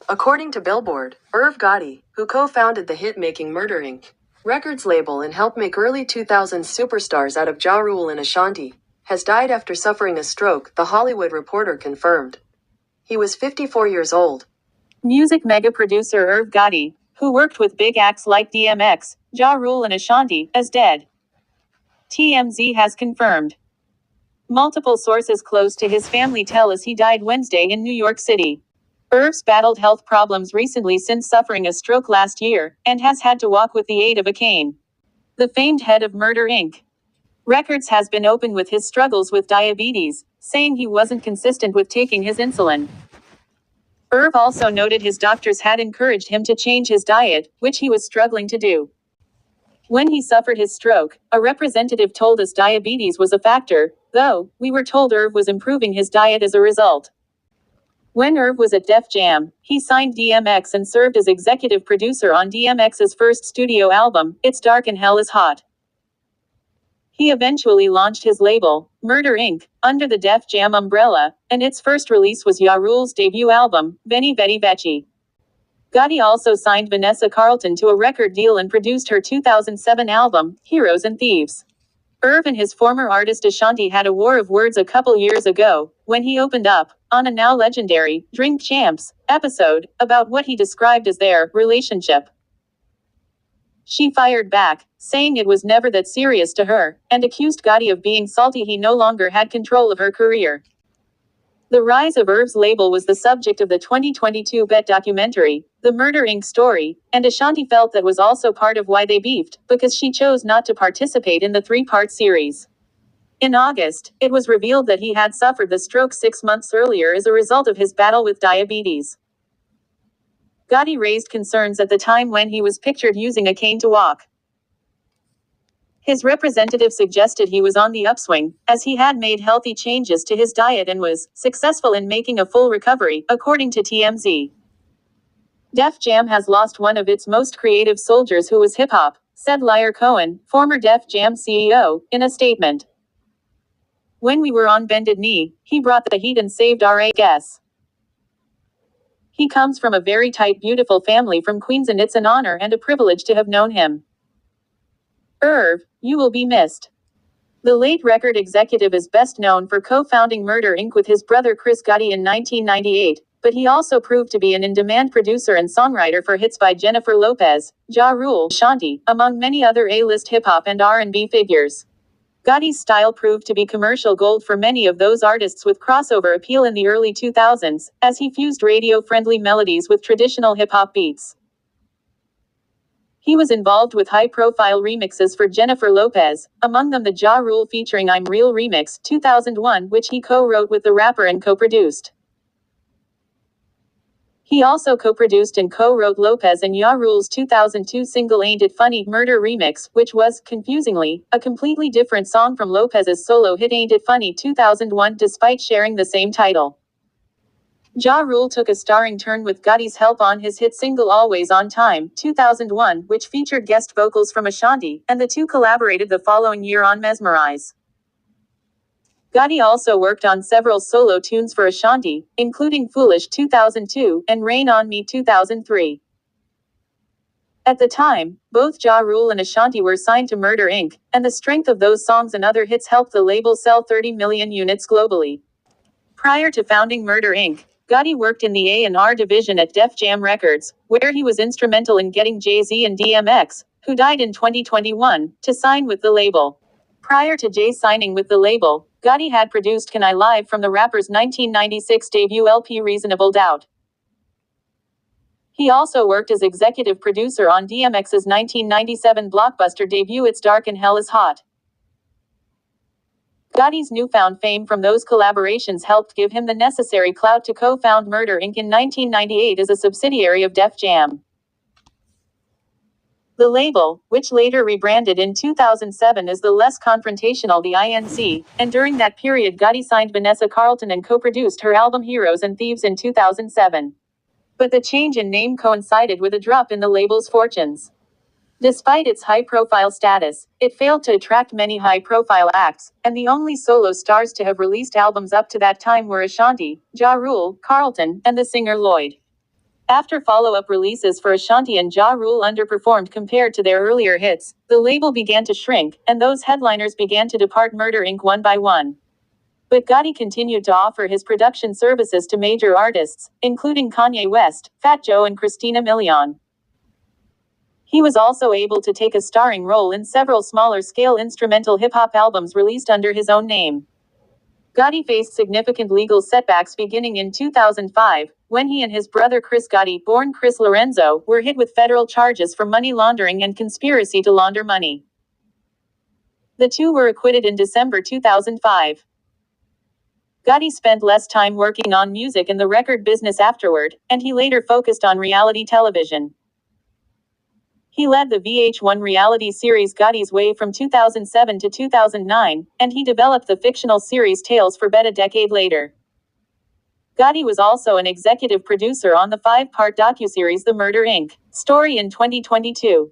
According to Billboard, Irv Gotti, who co-founded the hit-making Murder Inc. records label and helped make early 2000s superstars out of Ja Rule and Ashanti, has died after suffering a stroke, The Hollywood Reporter confirmed. He was 54 years old. Music mega producer Irv Gotti, who worked with big acts like DMX, Ja Rule and Ashanti, is dead. TMZ has confirmed. Multiple sources close to his family tell us he died Wednesday in New York City. Irv's battled health problems recently since suffering a stroke last year, and has had to walk with the aid of a cane. The famed head of Murder Inc. Records has been open with his struggles with diabetes, saying he wasn't consistent with taking his insulin. Irv also noted his doctors had encouraged him to change his diet, which he was struggling to do. When he suffered his stroke, a representative told us diabetes was a factor, though we were told Irv was improving his diet as a result. When Irv was at Def Jam, he signed DMX and served as executive producer on DMX's first studio album, It's Dark and Hell is Hot. He eventually launched his label, Murder Inc., under the Def Jam umbrella, and its first release was Ja Rule's debut album, Veni Vedi Veci. Gotti also signed Vanessa Carlton to a record deal and produced her 2007 album, Heroes and Thieves. Irv and his former artist Ashanti had a war of words a couple years ago, when he opened up, on a now legendary, Drink Champs, episode, about what he described as their relationship. She fired back, saying it was never that serious to her, and accused Gotti of being salty he no longer had control of her career. The rise of Irv's label was the subject of the 2022 BET documentary, The Murder Inc. Story, and Ashanti felt that was also part of why they beefed, because she chose not to participate in the three-part series. In August, it was revealed that he had suffered the stroke 6 months earlier as a result of his battle with diabetes. Gotti raised concerns at the time when he was pictured using a cane to walk. His representative suggested he was on the upswing, as he had made healthy changes to his diet and was successful in making a full recovery, according to TMZ. Def Jam has lost one of its most creative soldiers who was hip-hop, said Lyer Cohen, former Def Jam CEO, in a statement. When we were on bended knee, he brought the heat and saved our ass. He comes from a very tight, beautiful family from Queens, and it's an honor and a privilege to have known him. Irv, you will be missed. The late record executive is best known for co-founding Murder Inc. with his brother Chris Gotti in 1998, but he also proved to be an in-demand producer and songwriter for hits by Jennifer Lopez, Ja Rule, Ashanti, among many other A-list hip-hop and R&B figures. Gotti's style proved to be commercial gold for many of those artists with crossover appeal in the early 2000s, as he fused radio-friendly melodies with traditional hip-hop beats. He was involved with high-profile remixes for Jennifer Lopez, among them the Ja Rule featuring I'm Real remix, 2001, which he co-wrote with the rapper and co-produced. He also co-produced and co-wrote Lopez and Ja Rule's 2002 single Ain't It Funny Murder remix, which was, confusingly, a completely different song from Lopez's solo hit Ain't It Funny 2001 despite sharing the same title. Ja Rule took a starring turn with Gotti's help on his hit single Always on Time, 2001, which featured guest vocals from Ashanti, and the two collaborated the following year on Mesmerize. Gotti also worked on several solo tunes for Ashanti, including Foolish 2002 and Rain on Me 2003. At the time, both Ja Rule and Ashanti were signed to Murder Inc., and the strength of those songs and other hits helped the label sell 30 million units globally. Prior to founding Murder Inc., Gotti worked in the A&R division at Def Jam Records, where he was instrumental in getting Jay-Z and DMX, who died in 2021, to sign with the label. Prior to Jay signing with the label, Gotti had produced Can I Live from the rapper's 1996 debut LP Reasonable Doubt. He also worked as executive producer on DMX's 1997 blockbuster debut It's Dark and Hell is Hot. Gotti's newfound fame from those collaborations helped give him the necessary clout to co-found Murder Inc. in 1998 as a subsidiary of Def Jam. The label, which later rebranded in 2007 as the less confrontational The INC, and during that period Gotti signed Vanessa Carlton and co-produced her album Heroes and Thieves in 2007. But the change in name coincided with a drop in the label's fortunes. Despite its high-profile status, it failed to attract many high-profile acts, and the only solo stars to have released albums up to that time were Ashanti, Ja Rule, Carlton, and the singer Lloyd. After follow-up releases for Ashanti and Ja Rule underperformed compared to their earlier hits, the label began to shrink, and those headliners began to depart Murder Inc. one by one. But Gotti continued to offer his production services to major artists, including Kanye West, Fat Joe and Christina Milian. He was also able to take a starring role in several smaller-scale instrumental hip-hop albums released under his own name. Gotti faced significant legal setbacks beginning in 2005, when he and his brother Chris Gotti, born Chris Lorenzo, were hit with federal charges for money laundering and conspiracy to launder money. The two were acquitted in December 2005. Gotti spent less time working on music and the record business afterward, and he later focused on reality television. He led the VH1 reality series Gotti's Way from 2007 to 2009, and he developed the fictional series Tales for Bet a decade later. Gotti was also an executive producer on the 5-part docuseries The Murder Inc. story in 2022.